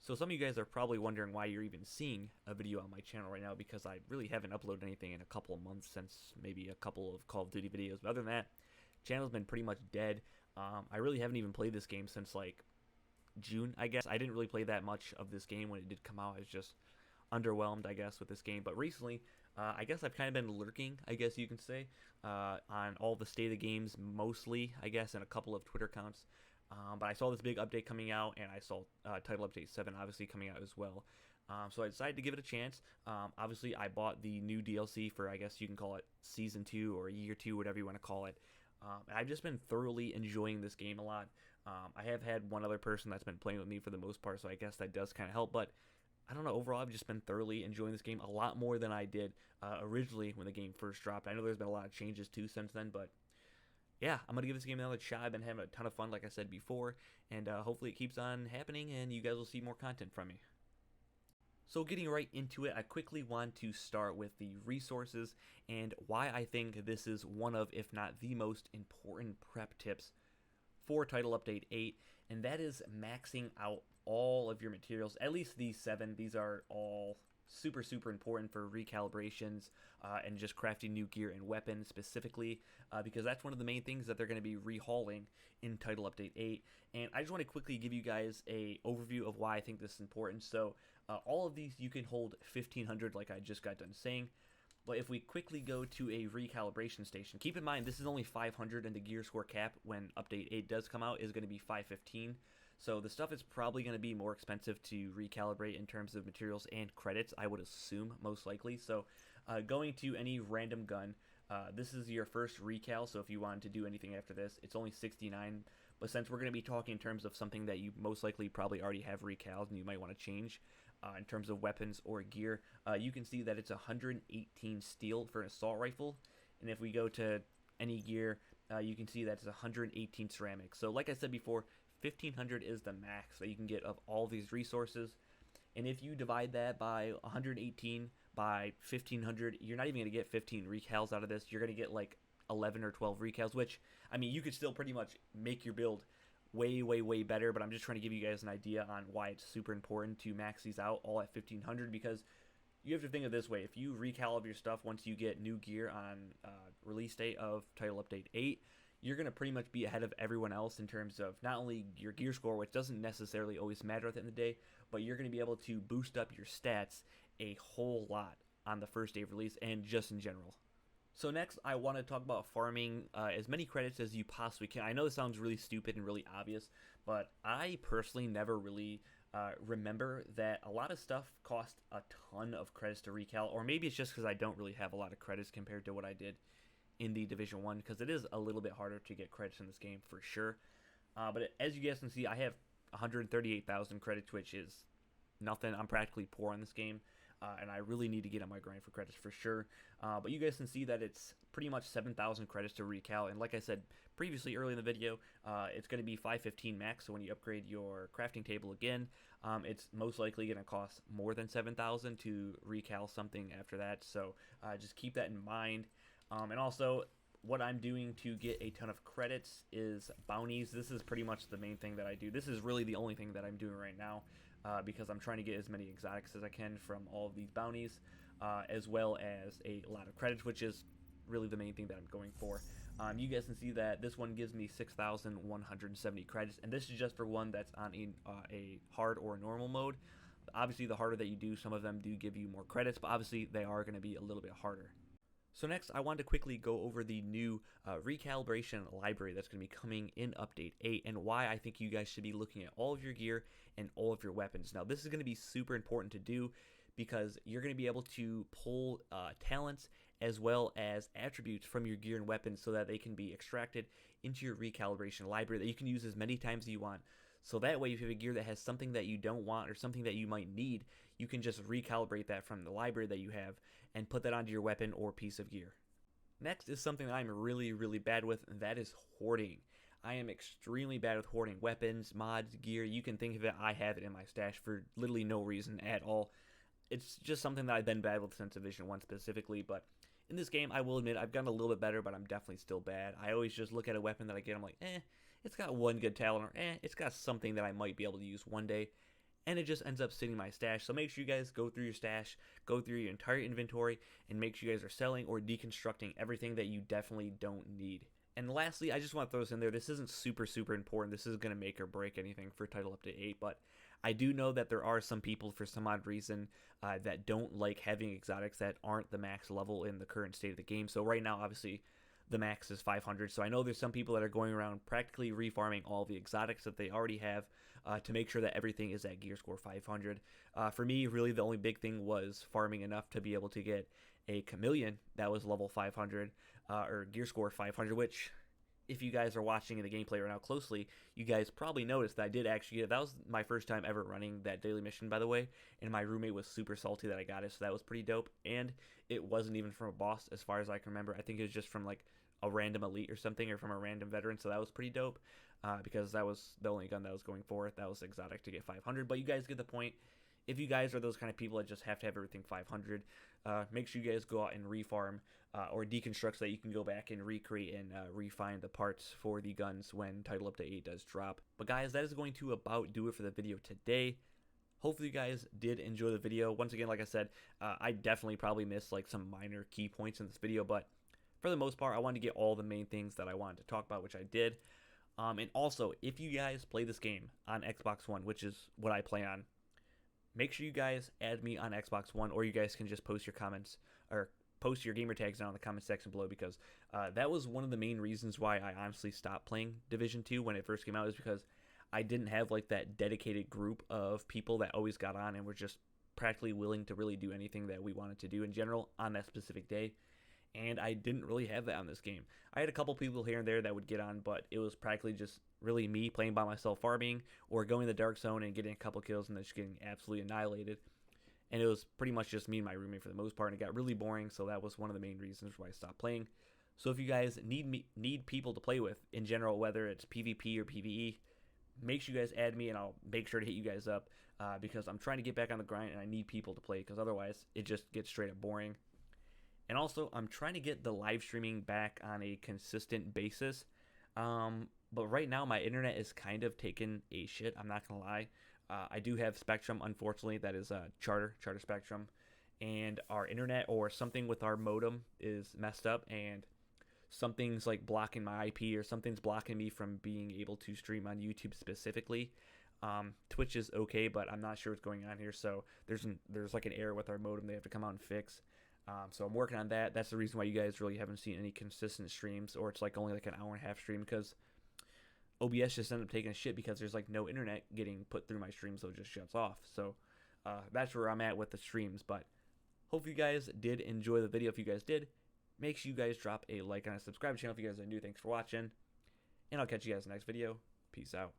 So some of you guys are probably wondering why you're even seeing a video on my channel right now, because I really haven't uploaded anything in a couple of months, since maybe a couple of Call of Duty videos. But other than that, channel's been pretty much dead. I really haven't even played this game since like June, I guess. I didn't really play that much of this game when it did come out. I was just underwhelmed, I guess, with this game. But recently, I guess I've kind of been lurking, I guess you can say, on all the state of the games, mostly, I guess, and a couple of Twitter accounts. But I saw this big update coming out, and I saw Title Update 7 obviously coming out as well. So I decided to give it a chance. Obviously, I bought the new DLC for, I guess you can call it Season 2 or Year 2, whatever you want to call it. And I've just been thoroughly enjoying this game a lot. I have had one other person that's been playing with me for the most part, so I guess that does kind of help. But I don't know, overall I've just been thoroughly enjoying this game a lot more than I did originally when the game first dropped. I know there's been a lot of changes too since then, but yeah, I'm going to give this game another shot. I've been having a ton of fun, like I said before, and hopefully it keeps on happening and you guys will see more content from me. So getting right into it, I quickly want to start with the resources and why I think this is one of, if not the most important prep tips for Title Update 8, and that is maxing out all of your materials, at least these 7. These are all super important for recalibrations and just crafting new gear and weapons specifically, because that's one of the main things that they're going to be rehauling in Title Update 8. And I just want to quickly give you guys a overview of why I think this is important. So all of these you can hold 1500, like I just got done saying. But if we quickly go to a recalibration station, keep in mind this is only 500, and the gear score cap when Update 8 does come out is going to be 515. So the stuff is probably going to be more expensive to recalibrate in terms of materials and credits, I would assume, most likely. So going to any random gun, this is your first recal, so if you wanted to do anything after this, it's only 69. But since we're going to be talking in terms of something that you most likely probably already have recals and you might want to change in terms of weapons or gear, you can see that it's 118 steel for an assault rifle. And if we go to any gear, you can see that it's 118 ceramic. So like I said before, 1500 is the max that you can get of all these resources. And if you divide that by 118 by 1500, you're not even going to get 15 recals out of this. You're going to get like 11 or 12 recals, which, I mean, you could still pretty much make your build way better, but I'm just trying to give you guys an idea on why it's super important to max these out all at 1500, because you have to think of it this way: if you recal of your stuff once you get new gear on release date of Title Update 8, you're going to pretty much be ahead of everyone else in terms of not only your gear score, which doesn't necessarily always matter at the end of the day, but you're going to be able to boost up your stats a whole lot on the first day of release and just in general. So next, I want to talk about farming as many credits as you possibly can. I know this sounds really stupid and really obvious, but I personally never really remember that a lot of stuff cost a ton of credits to recal, or maybe it's just because I don't really have a lot of credits compared to what I did in the Division 1, because it is a little bit harder to get credits in this game for sure. But as you guys can see, I have 138,000 credits, which is nothing. I'm practically poor in this game. And I really need to get on my grind for credits for sure. But you guys can see that it's pretty much 7,000 credits to recal. And like I said previously early in the video, it's going to be 515 max. So when you upgrade your crafting table again, it's most likely going to cost more than 7,000 to recal something after that. So just keep that in mind. And also, what I'm doing to get a ton of credits is bounties. This is pretty much the main thing that I do. This is really the only thing that I'm doing right now, because I'm trying to get as many exotics as I can from all of these bounties, as well as a lot of credits, which is really the main thing that I'm going for. You guys can see that this one gives me 6,170 credits, and this is just for one that's on a hard or normal mode. Obviously, the harder that you do, some of them do give you more credits, but obviously they are going to be a little bit harder. So next, I wanted to quickly go over the new Recalibration Library that's going to be coming in Update 8, and why I think you guys should be looking at all of your gear and all of your weapons. Now, this is going to be super important to do, because you're going to be able to pull talents as well as attributes from your gear and weapons so that they can be extracted into your Recalibration Library that you can use as many times as you want. So that way, if you have a gear that has something that you don't want or something that you might need, you can just recalibrate that from the library that you have and put that onto your weapon or piece of gear. Next is something that I'm really bad with, and that is hoarding. I am extremely bad with hoarding weapons, mods, gear. You can think of it, I have it in my stash for literally no reason at all. It's just something that I've been bad with since Division 1 specifically, but in this game, I will admit, I've gotten a little bit better, but I'm definitely still bad. I always just look at a weapon that I get, I'm like, it's got one good talent, or it's got something that I might be able to use one day, and it just ends up sitting in my stash. So make sure you guys go through your stash, go through your entire inventory, and make sure you guys are selling or deconstructing everything that you definitely don't need. And lastly, I just want to throw this in there. This isn't super important. This isn't going to make or break anything for Title Update 8, but I do know that there are some people, for some odd reason, that don't like having exotics that aren't the max level in the current state of the game. So right now, obviously, the max is 500. So I know there's some people that are going around practically refarming all the exotics that they already have to make sure that everything is at gear score 500. For me, really, the only big thing was farming enough to be able to get a chameleon that was level 500 or gear score 500, which, if you guys are watching the gameplay right now closely, you guys probably noticed that I did actually get it. That was my first time ever running that daily mission, by the way, and my roommate was super salty that I got it, so that was pretty dope. And it wasn't even from a boss, as far as I can remember. I think it was just from like a random elite or something, or from a random veteran, so that was pretty dope, because that was the only gun that I was going for. That was exotic to get 500, but you guys get the point. If you guys are those kind of people that just have to have everything 500, make sure you guys go out and refarm or deconstruct so that you can go back and recreate and refine the parts for the guns when Title Update 8 does drop. But guys, that is going to about do it for the video today. Hopefully you guys did enjoy the video. Once again, like I said, I definitely probably missed like some minor key points in this video, but for the most part, I wanted to get all the main things that I wanted to talk about, which I did. And also, if you guys play this game on Xbox One, which is what I play on, make sure you guys add me on Xbox One, or you guys can just post your comments or post your gamer tags down in the comment section below, because that was one of the main reasons why I honestly stopped playing Division 2 when it first came out, is because I didn't have like that dedicated group of people that always got on and were just practically willing to really do anything that we wanted to do in general on that specific day. And I didn't really have that on this game. I had a couple people here and there that would get on, but it was practically just really me playing by myself farming, or going to the dark zone and getting a couple kills and then just getting absolutely annihilated. And it was pretty much just me and my roommate for the most part, and it got really boring, so that was one of the main reasons why I stopped playing. So if you guys need people to play with in general, whether it's PvP or PvE, make sure you guys add me, and I'll make sure to hit you guys up, because I'm trying to get back on the grind and I need people to play, because otherwise it just gets straight up boring. And also, I'm trying to get the live streaming back on a consistent basis. But right now, my internet is kind of taking a shit. I'm not going to lie. I do have Spectrum, unfortunately. That is Charter Spectrum. And our internet, or something with our modem, is messed up. And something's like blocking my IP, or something's blocking me from being able to stream on YouTube specifically. Twitch is okay, but I'm not sure what's going on here. So there's like an error with our modem they have to come out and fix. So I'm working on that. That's the reason why you guys really haven't seen any consistent streams, or it's like only like an hour and a half stream, because OBS just ended up taking a shit because there's like no internet getting put through my stream, so it just shuts off. So that's where I'm at with the streams. But hopefully you guys did enjoy the video. If you guys did, make sure you guys drop a like and a subscribe channel if you guys are new. Thanks for watching, and I'll catch you guys in the next video. Peace out.